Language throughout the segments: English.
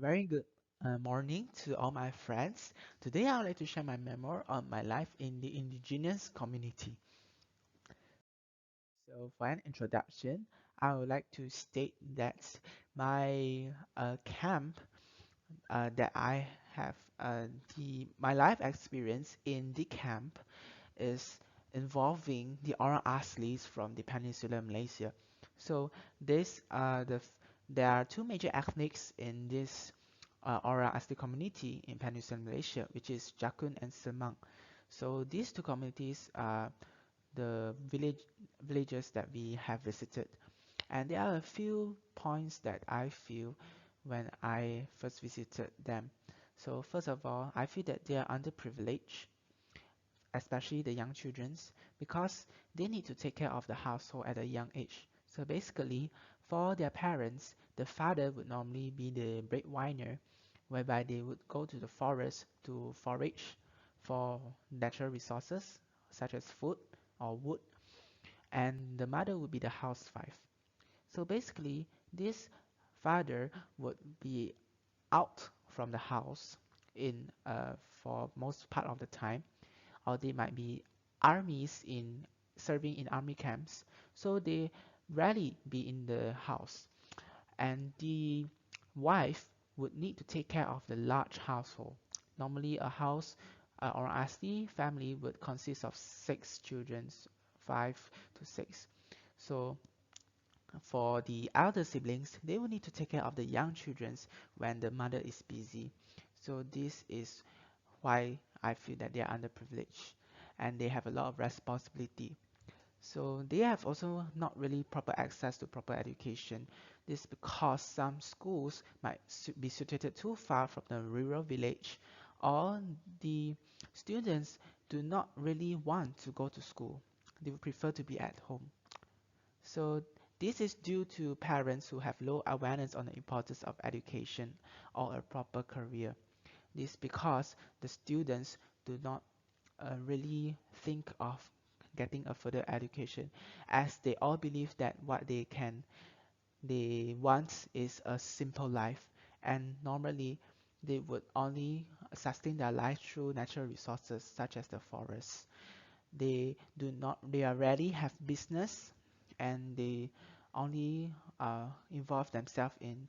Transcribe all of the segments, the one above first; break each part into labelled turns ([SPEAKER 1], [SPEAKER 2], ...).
[SPEAKER 1] Very good morning to all my friends. Today I would like to share my memoir on my life in the indigenous community. So, for an introduction, I would like to state that my camp that I have, my life experience in the camp is involving the Orang Aslis from the Peninsular Malaysia. So there are two major ethnics in this Orang Asli community in Peninsular Malaysia, which is Jakun and Semang. So these two communities are the villages that we have visited, and there are a few points that I feel when I first visited them. So first of all, I feel that they are underprivileged, especially the young childrens, because they need to take care of the household at a young age. So basically, for their parents, the father would normally be the breadwinner, whereby they would go to the forest to forage for natural resources such as food or wood, and the mother would be the housewife. So basically, this father would be out from the house in for most part of the time, or they might be armies in serving in army camps, so they rarely be in the house, and the wife would need to take care of the large household. Normally a house or asli family would consist of 6 children, 5 to 6. So for the elder siblings, they will need to take care of the young children when the mother is busy. So this is why I feel that they are underprivileged and they have a lot of responsibility. So they have also not really proper access to proper education. This is because some schools might be situated too far from the rural village, or the students do not really want to go to school. They would prefer to be at home. So this is due to parents who have low awareness on the importance of education or a proper career. This because the students do not really think of getting a further education, as they all believe that what they want is a simple life, and normally they would only sustain their life through natural resources such as the forest. They are rarely have business, and they only involve themselves in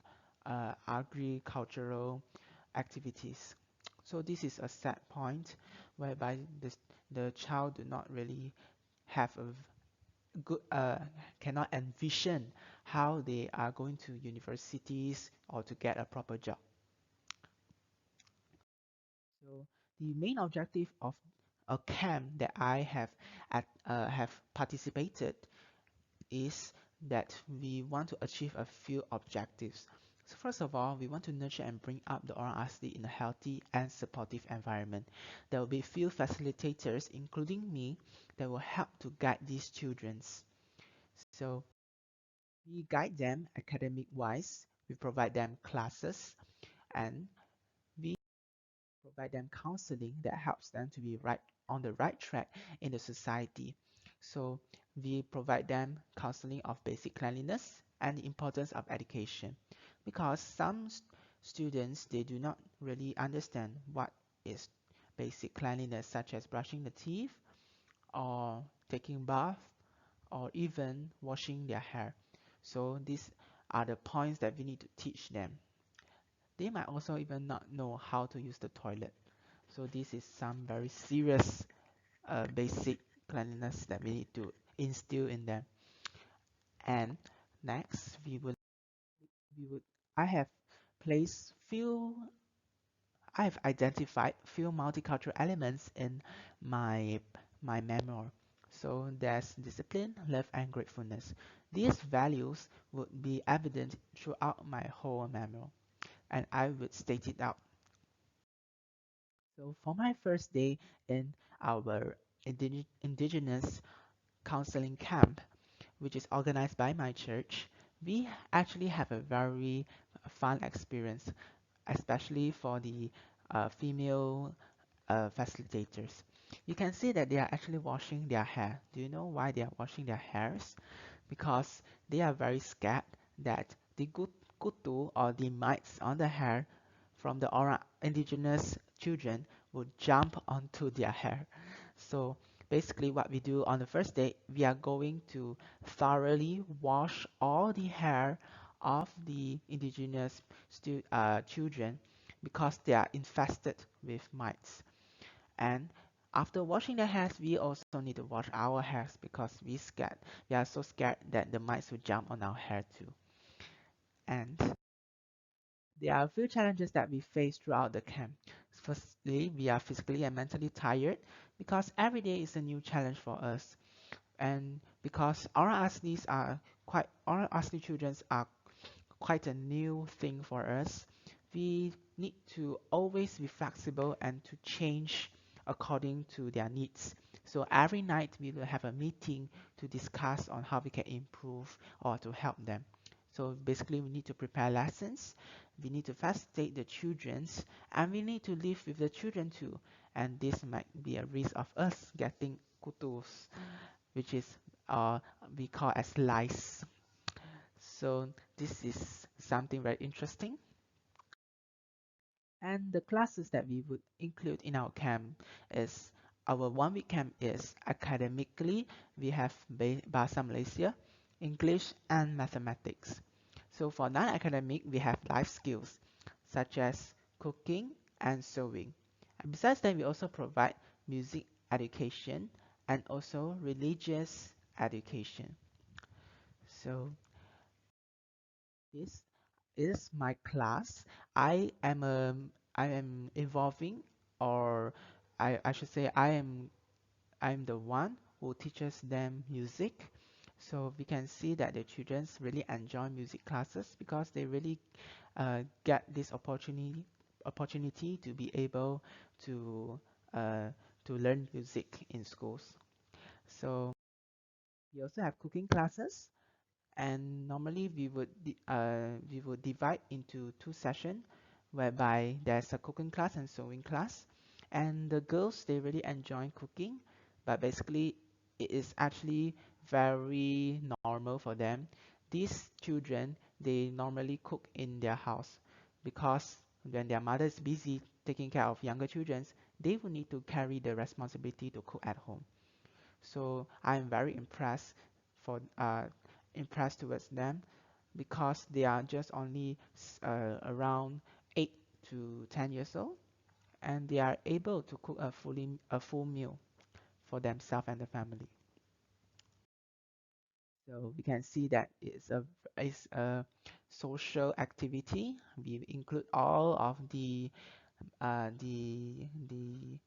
[SPEAKER 1] agricultural activities. So this is a sad point whereby the child do not really have a good cannot envision how they are going to universities or to get a proper job. So the main objective of a camp that I have participated is that we want to achieve a few objectives. So first of all, we want to nurture and bring up the Orang Asli in a healthy and supportive environment. There will be few facilitators, including me, that will help to guide these children. So we guide them academic wise, we provide them classes, and we provide them counseling that helps them to be right on the right track in the society. So we provide them counseling of basic cleanliness and the importance of education, because some students, they do not really understand what is basic cleanliness, such as brushing the teeth or taking bath or even washing their hair. So these are the points that we need to teach them. They might also even not know how to use the toilet. So this is some very serious basic cleanliness that we need to instill in them. And next, we would I have placed few I have identified few multicultural elements in my memoir. So there's discipline, love, and gratefulness. These values would be evident throughout my whole memoir, and I would state it out. So for my first day in our indigenous counseling camp, which is organized by my church, we actually have a very fun experience, especially for the female facilitators. You can see that they are actually washing their hair. Do you know why they are washing their hairs? Because they are very scared that the kutu or the mites on the hair from the Orang indigenous children would jump onto their hair. So basically what we do on the first day, we are going to thoroughly wash all the hair of the indigenous children because they are infested with mites. And after washing their hairs, we also need to wash our hairs because we are so scared that the mites will jump on our hair too. And there are a few challenges that we face throughout the camp. Firstly, we are physically and mentally tired because every day is a new challenge for us. And because our Asli children are quite a new thing for us, we need to always be flexible and to change according to their needs. So every night we will have a meeting to discuss on how we can improve or to help them. So basically we need to prepare lessons, we need to facilitate the children's, and we need to live with the children too. And this might be a risk of us getting kutus, which is we call as lice. So this is something very interesting. And the classes that we would include in our camp is our 1 week camp is academically we have Bahasa Malaysia, English and mathematics. So for non-academic we have life skills such as cooking and sewing. And besides that we also provide music education and also religious education. So this is my class. I am I am evolving, or I should say I'm the one who teaches them music. So we can see that the children really enjoy music classes because they really get this opportunity to be able to uh, to learn music in schools. So we also have cooking classes, and normally we would divide into 2 sessions whereby there's a cooking class and sewing class, and the girls they really enjoy cooking, but basically it is actually very normal for them. These children they normally cook in their house because when their mother is busy taking care of younger children, they will need to carry the responsibility to cook at home. So I'm very impressed towards them because they are just only around 8 to 10 years old, and they are able to cook a full meal for themselves and the family. So we can see that it's a social activity. We include all of the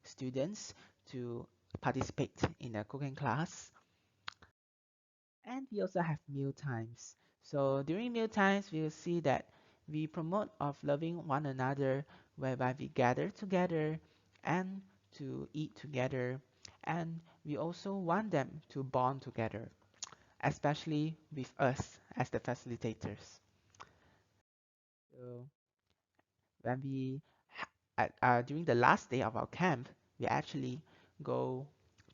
[SPEAKER 1] students to participate in a cooking class. And we also have meal times. So during meal times, we will see that we promote of loving one another, whereby we gather together and to eat together. And we also want them to bond together, especially with us as the facilitators. So when during the last day of our camp, we actually go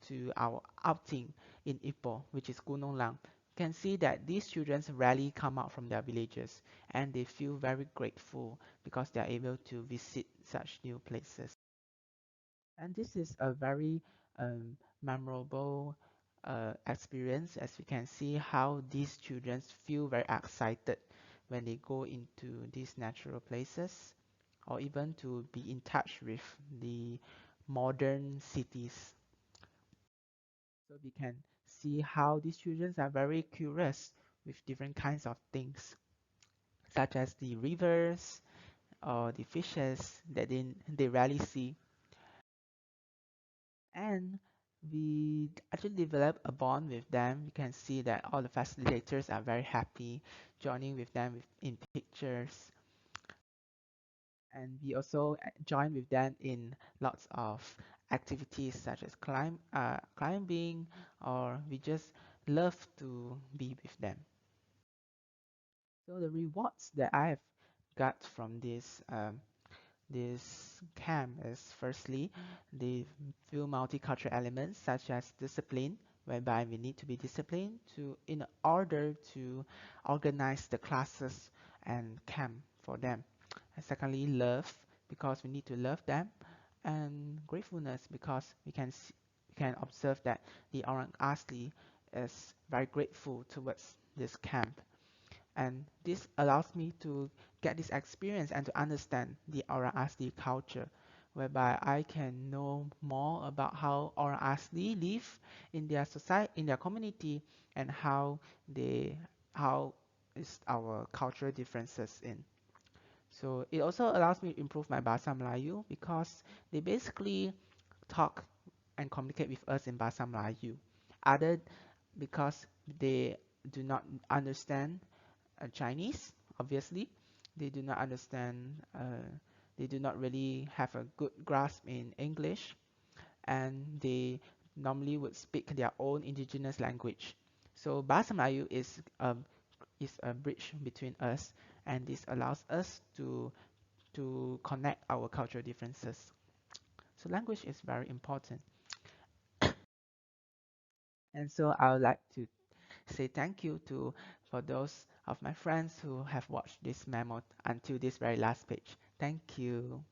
[SPEAKER 1] to our outing in Ipoh, which is Gunung Lang. You can see that these children rarely come out from their villages, and they feel very grateful because they are able to visit such new places. And this is a very memorable experience, as we can see how these children feel very excited when they go into these natural places, or even to be in touch with the modern cities. So we can see how these children are very curious with different kinds of things, such as the rivers or the fishes that they rarely see. And we actually develop a bond with them. You can see that all the facilitators are very happy joining with them in pictures. And we also join with them in lots of activities such as climbing, or we just love to be with them. So the rewards that I have got from this camp is firstly the few multicultural elements such as discipline, whereby we need to be disciplined to in order to organize the classes and camp for them. And secondly, love, because we need to love them, and gratefulness because we can observe that the Orang Asli is very grateful towards this camp. And this allows me to get this experience and to understand the Orang Asli culture, whereby I can know more about how Orang Asli live in their society, in their community, and how is our cultural differences in. So it also allows me to improve my Bahasa Melayu because they basically talk and communicate with us in Bahasa Melayu. Other because they do not understand Chinese, obviously. They do not understand, they do not really have a good grasp in English, and they normally would speak their own indigenous language. So Bahasa Melayu is a bridge between us, and this allows us to connect our cultural differences. So language is very important. And so I would like to say thank you to for those of my friends who have watched this memo until this very last page. Thank you.